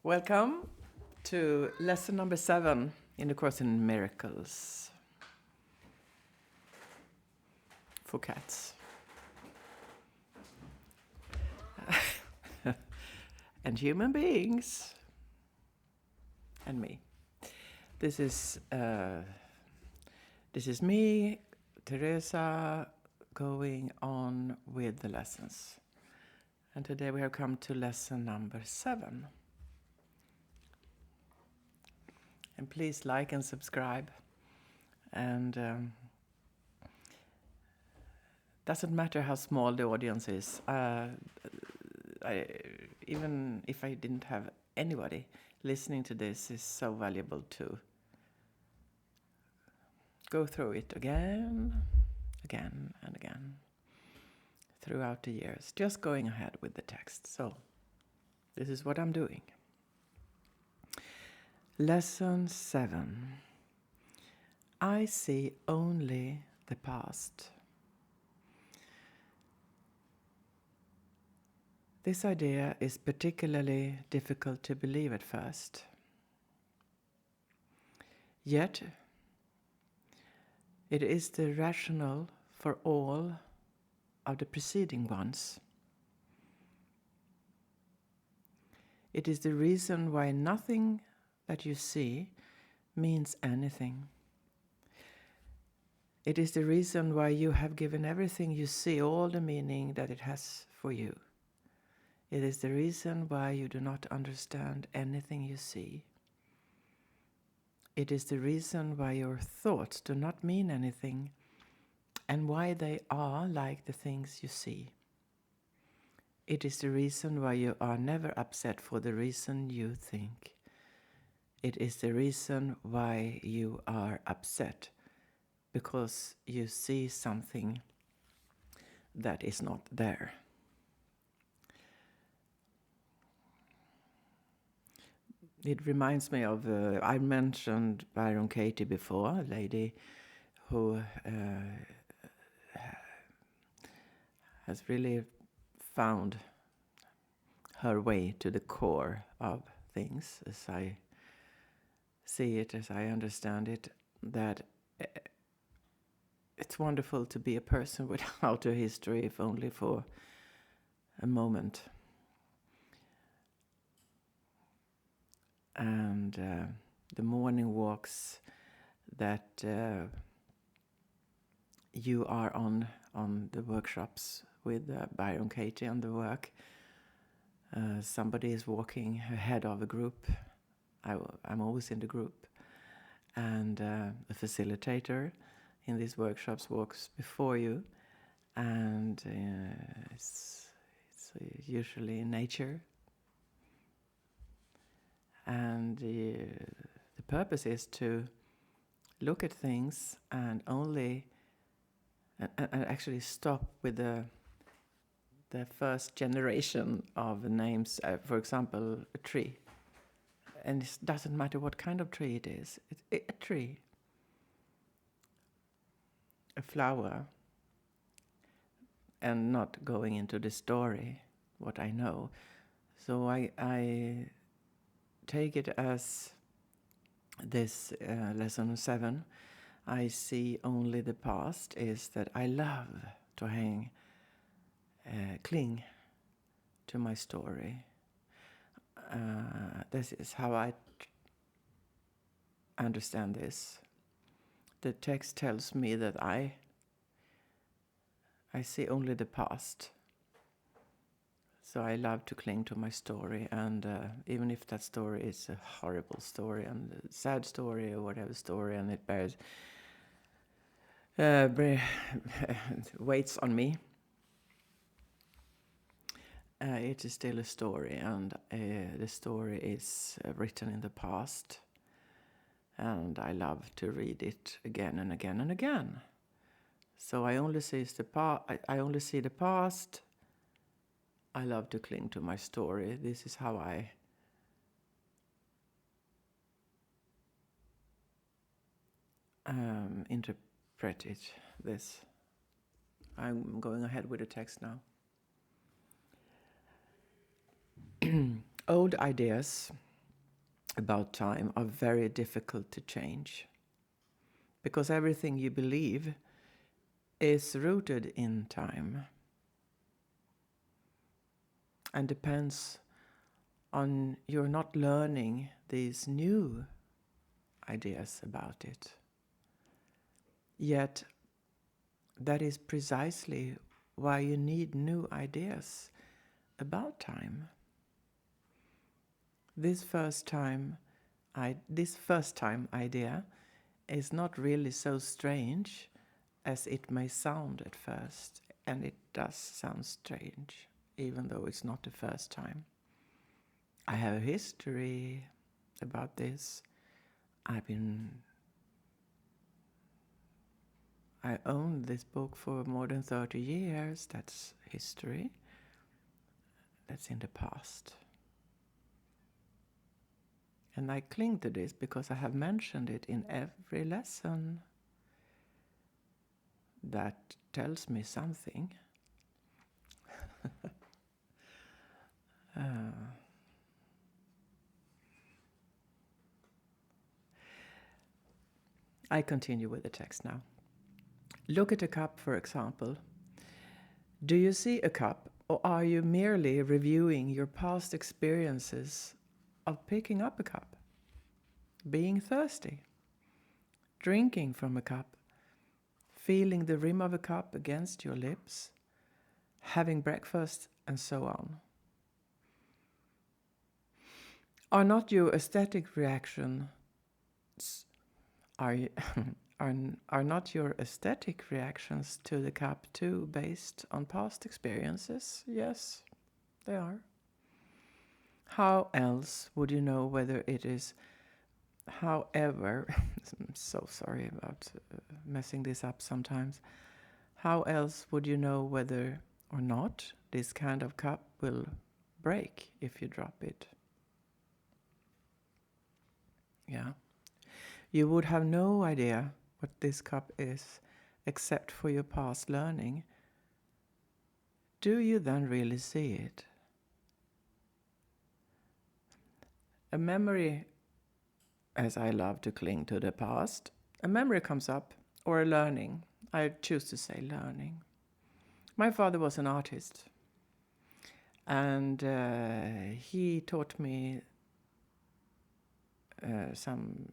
Welcome to lesson number 7 in the Course in Miracles for cats and human beings and me. This is me, Teresa, going on with the lessons. And today we have come to lesson number 7. And please like and subscribe. And doesn't matter how small the audience is. Even if I didn't have anybody listening to this, is so valuable to go through it again and again throughout the years. Just going ahead with the text. So this is what I'm doing. Lesson 7. I see only the past. This idea is particularly difficult to believe at first. Yet, it is the rationale for all of the preceding ones. It is the reason why nothing that you see means anything. It is the reason why you have given everything you see all the meaning that it has for you. It is the reason why you do not understand anything you see. It is the reason why your thoughts do not mean anything and why they are like the things you see. It is the reason why you are never upset for the reason you think. It is the reason why you are upset, because you see something that is not there. It reminds me of, I mentioned Byron Katie before, a lady who has really found her way to the core of things, as I see it, as I understand it, that it's wonderful to be a person without a history, if only for a moment. And the morning walks that you are on the workshops with Byron Katie and the work. Somebody is walking ahead of a group. I'm always in the group. And a facilitator in these workshops walks before you. And it's usually in nature. And the purpose is to look at things and only and actually stop with the first generation of names. For example, a tree, and it doesn't matter what kind of tree it is. It's a tree, a flower, and not going into the story, what I know. So I take it as this lesson 7, I see only the past, is that I love to cling to my story. This is how I understand this. The text tells me that I see only the past. So I love to cling to my story, and even if that story is a horrible story and a sad story or whatever story, and it bears weights on me, it is still a story, and the story is written in the past, and I love to read it again and again and again. So I only see I only see the past. I love to cling to my story. This is how I interpret it. This. I'm going ahead with the text now. Old ideas about time are very difficult to change, because everything you believe is rooted in time and depends on your not learning these new ideas about it. Yet, that is precisely why you need new ideas about time. This first time idea is not really so strange as it may sound at first, and it does sound strange, even though it's not the first time. I have a history about this. I owned this book for more than 30 years. That's history. That's in the past. And I cling to this because I have mentioned it in every lesson. That tells me something. I continue with the text now. Look at a cup, for example. Do you see a cup, or are you merely reviewing your past experiences of picking up a cup, being thirsty, drinking from a cup, feeling the rim of a cup against your lips, having breakfast, and so on? Are not your aesthetic reactions are not your aesthetic reactions to the cup too based on past experiences? Yes, they are. How else would you know whether it is? However, I'm so sorry about messing this up sometimes. How else would you know whether or not this kind of cup will break if you drop it? Yeah. You would have no idea what this cup is except for your past learning. Do you then really see it? A memory, as I love to cling to the past, a memory comes up, or a learning. I choose to say learning. My father was an artist, and he taught me some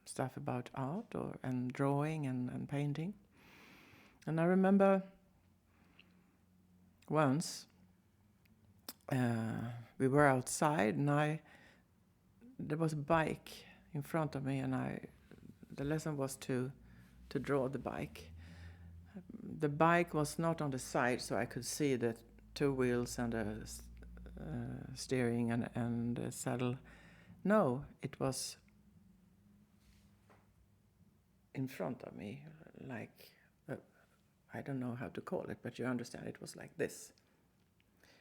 stuff about art and drawing and painting. And I remember once we were outside, and there was a bike in front of me, and the lesson was to draw the bike. The bike was not on the side, so I could see the two wheels and the steering and the saddle. No, it was in front of me, like, I don't know how to call it, but you understand, it was like this.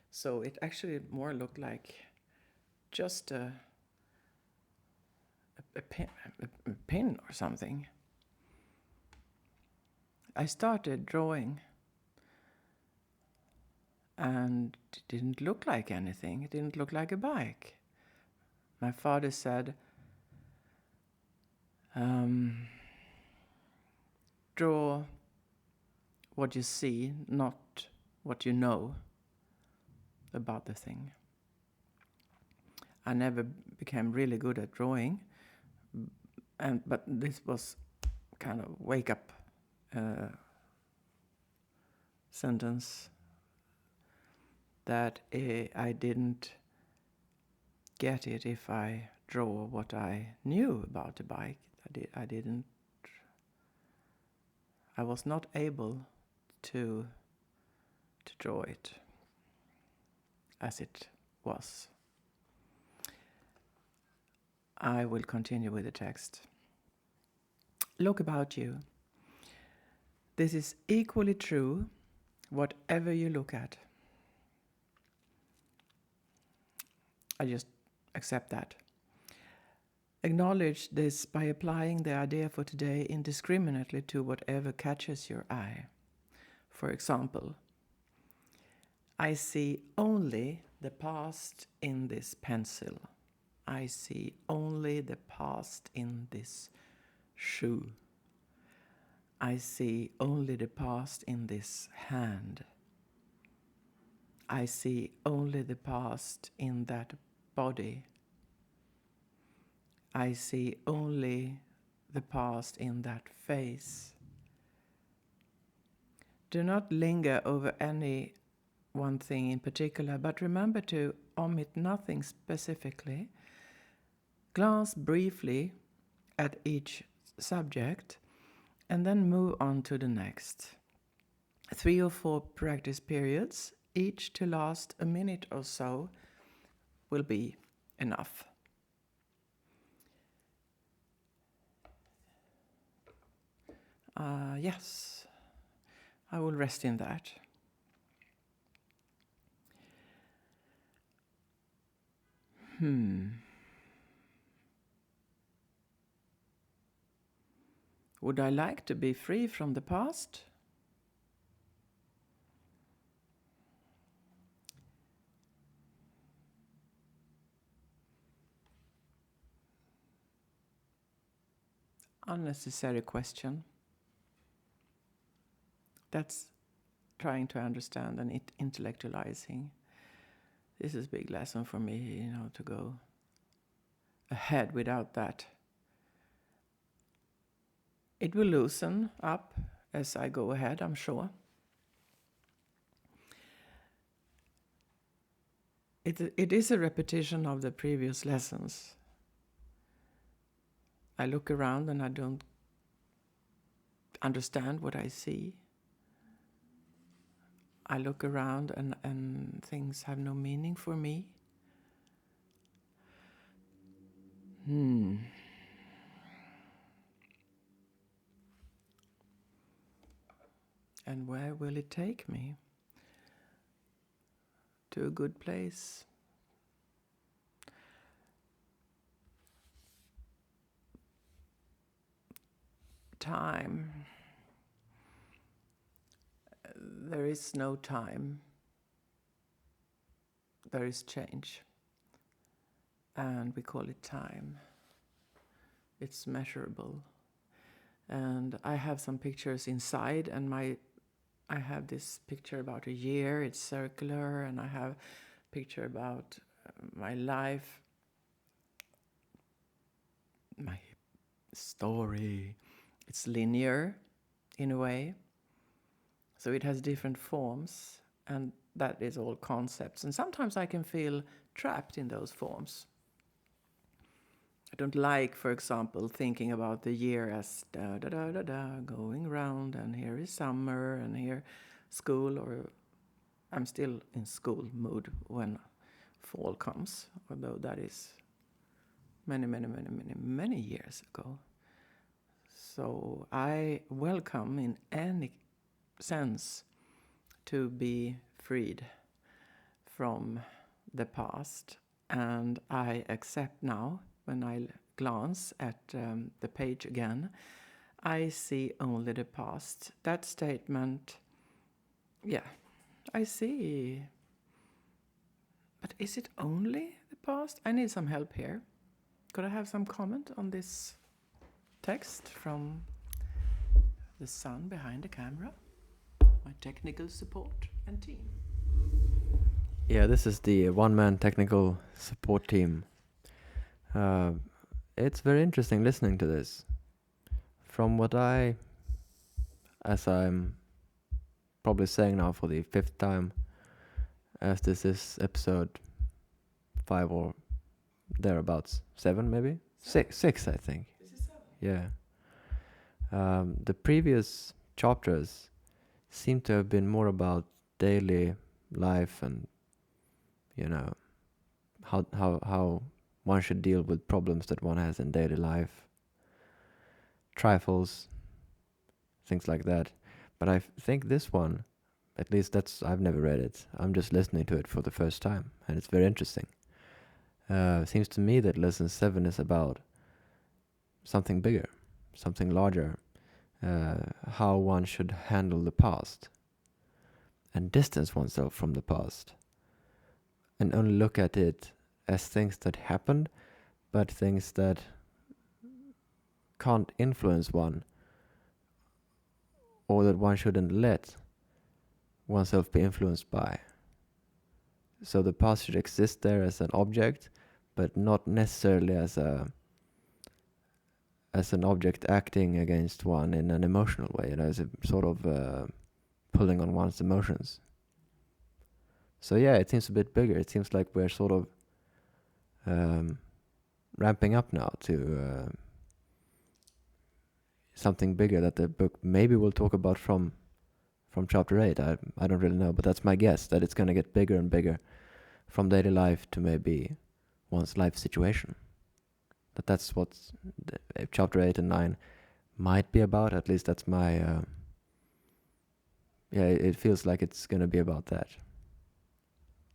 So it actually more looked like just a pin or something. I started drawing, and it didn't look like anything. It didn't look like a bike. My father said, draw what you see, not what you know about the thing. I never became really good at drawing, but this was kind of wake up sentence that I didn't get it if I draw what I knew about the bike. I was not able to draw it as it was. I will continue with the text. Look about you. This is equally true whatever you look at. I just accept that. Acknowledge this by applying the idea for today indiscriminately to whatever catches your eye. For example, I see only the past in this pencil. I see only the past in this shoe. I see only the past in this hand. I see only the past in that body. I see only the past in that face. Do not linger over any one thing in particular, but remember to omit nothing specifically. Glance briefly at each subject and then move on to the next. 3 or 4 practice periods, each to last a minute or so, will be enough. Yes, I will rest in that. Would I like to be free from the past? Unnecessary question. That's trying to understand and intellectualizing. This is a big lesson for me, to go ahead without that. It will loosen up as I go ahead, I'm sure. It is a repetition of the previous lessons. I look around and I don't understand what I see. I look around and things have no meaning for me. And where will it take me? To a good place. Time. There is no time. There is change. And we call it time. It's measurable. And I have some pictures inside, and I have this picture about a year, it's circular, and I have a picture about my life, my story. It's linear in a way. So it has different forms, and that is all concepts. And sometimes I can feel trapped in those forms. I don't like, for example, thinking about the year as going round, and here is summer, and here school, or I'm still in school mood when fall comes, although that is many years ago. So I welcome in any sense to be freed from the past, and I accept now. When I glance at the page again, I see only the past. That statement, I see. But is it only the past? I need some help here. Could I have some comment on this text from the son behind the camera? My technical support and team. Yeah, this is the one-man technical support team. It's very interesting listening to this. From what as I'm probably saying now for the 5th time, as this is episode 5 or thereabouts, 7 maybe? 6 I think. This is 7. Yeah. The previous chapters seem to have been more about daily life and, how one should deal with problems that one has in daily life, trifles, things like that. But I think this one, at least I've never read it. I'm just listening to it for the first time, and it's very interesting. Seems to me that lesson 7 is about something bigger, something larger, how one should handle the past and distance oneself from the past and only look at it as things that happened, but things that can't influence one, or that one shouldn't let oneself be influenced by. So the past should exist there as an object, but not necessarily as an object acting against one in an emotional way, as a sort of pulling on one's emotions. So yeah, it seems a bit bigger. It seems like we're sort of ramping up now to something bigger that the book maybe will talk about from chapter 8. I don't really know, but that's my guess, that it's going to get bigger and bigger from daily life to maybe one's life situation. That's what chapter 8 and 9 might be about. At least that's my it feels like it's going to be about that.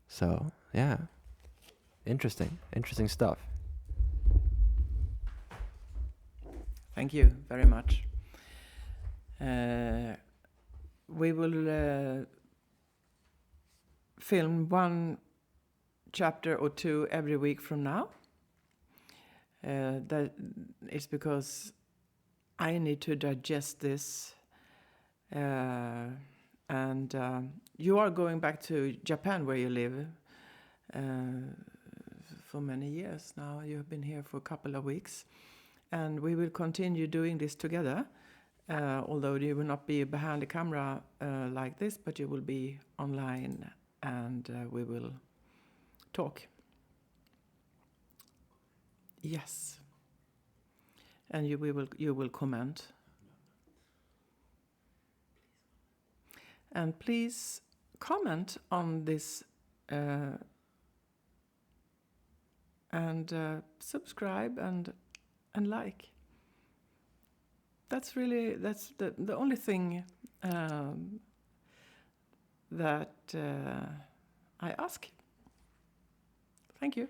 So yeah, interesting stuff. Thank you very much. We will film one chapter or two every week from now. That is because I need to digest this. And you are going back to Japan, where you live, for many years now. You have been here for a couple of weeks. And we will continue doing this together, although you will not be behind the camera like this, but you will be online, and we will talk. Yes. And you will comment. And please comment on this and subscribe and like. That's the only thing that I ask. Thank you.